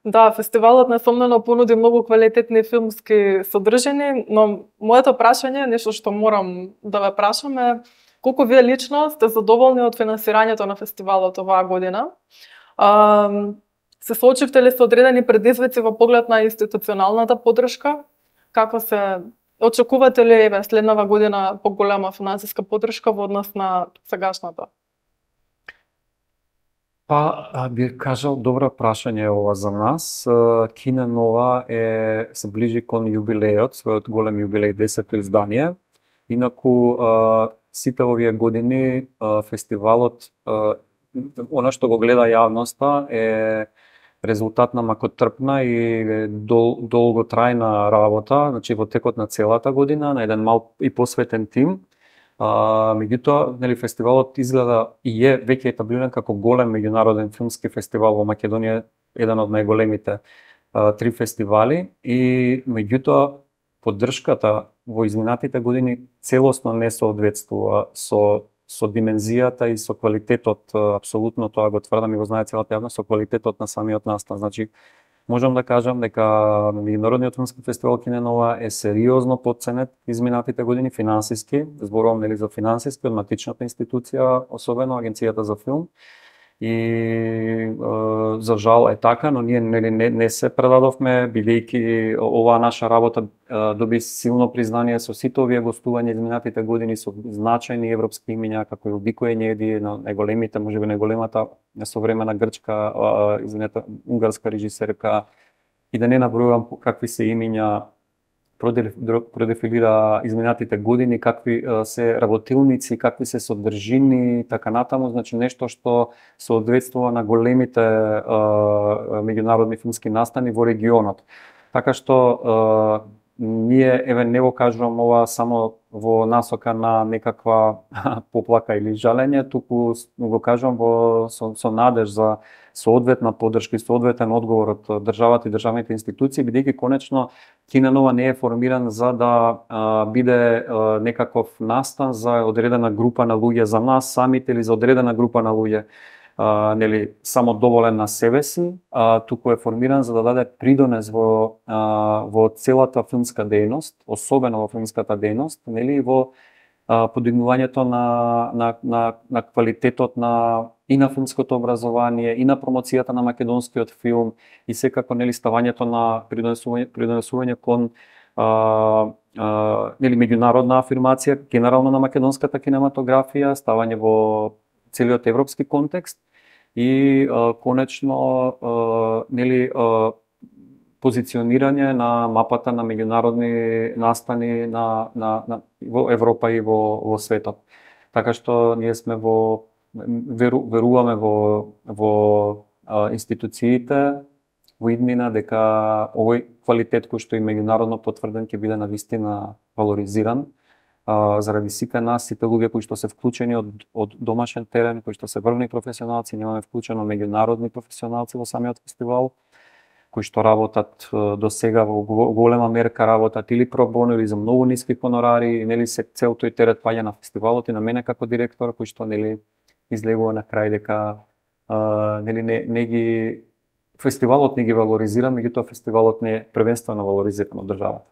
Да, фестивалот несомнено понуди многу квалитетни филмски содржини, но моето прашање, нешто што морам да ве прашам е колку вие лично сте задоволни од финансирањето на фестивалот оваа година? Се соочивте ли со одредени предизвици во поглед на институционалната поддршка? Како се очекувате ли следнава година поголема финансиска поддршка во однос на сегашната? Бих кажал, добро прашање е ова за нас. Кине Нова се ближи кон јубилејот, својот голем јубилеј, 10-то издание. Инаку, сите овие години фестивалот, она што го гледа јавноста е резултат на макотрпна и долготрајна работа, значи во текот на целата година, на еден мал и посветен тим. Меѓутоа, нели, фестивалот изгледа и е веќе етаблиран како голем меѓународен филмски фестивал во Македонија, еден од најголемите 3 фестивали, и меѓутоа поддршката во изминатите години целосно не соодветствува со димензијата и со квалитетот, апсолутно тоа го тврдам и го знае целата јавност, со квалитетот на самиот настан. Значи, можам да кажам дека меѓународниот филмски фестивал Кине Нова е сериозно потценет изминатите години финансиски, зборувам нели за финансиски од матичната институција, особено Агенцијата за филм. И за жал е така, но ние не се предадовме, бидејќи оваа наша работа доби силно признание со сите овие гостувања изминатите години, со значајни европски имиња како Илдико Ењеди, најголемите, можеби најголемата современа грчка, унгарска режисерка, и да не набројувам какви се имиња продефилира изминатите години, какви се работилници, какви се содржини, така натаму, значи нешто што соодветствува на големите меѓународни филмски настани во регионот. Така што ние, не го кажувам ова само во насока на некаква поплака или жалење, туку го кажувам со надеж за соодветна поддршка и соодветен одговор од државата и државните институции, бидејќи конечно Кине Нова не е формиран за да биде некаков настан за одредена група на луѓе, за нас самите или за одредена група на луѓе, нели, само доволен на себе си, туку е формиран за да даде придонес во целата филмска дејност, особено во филмската дејност, нели, во подигнувањето на квалитетот и на филмското образование, и на промоцијата на македонскиот филм, и секако, нели, ставањето на придонесување кон нели, меѓународна афирмација генерално на македонската кинематографија, ставање во целиот европски контекст и конечно, нели, позиционирање на мапата на меѓународни настани во Европа и во светот. Така што ние сме веруваме во институциите, во иднина, дека овој квалитет кој што е меѓународно потврден ќе биде навистина валоризиран заради сите нас, сите луѓе кои што се вклучени од домашен терен, кои што се врвни професионалци, немаме вклучено меѓународни професионалци во самиот фестивал, кои што работат до сега во голема мерка, работат или про боно или за многу ниски хонорари, нели, се цел тој терет паѓа на фестивалот и на мене како директор, кој што, нели, излегува на крај дека нели фестивалот не ги валоризира, меѓутоа фестивалот не е првенствено валоризиран од државата.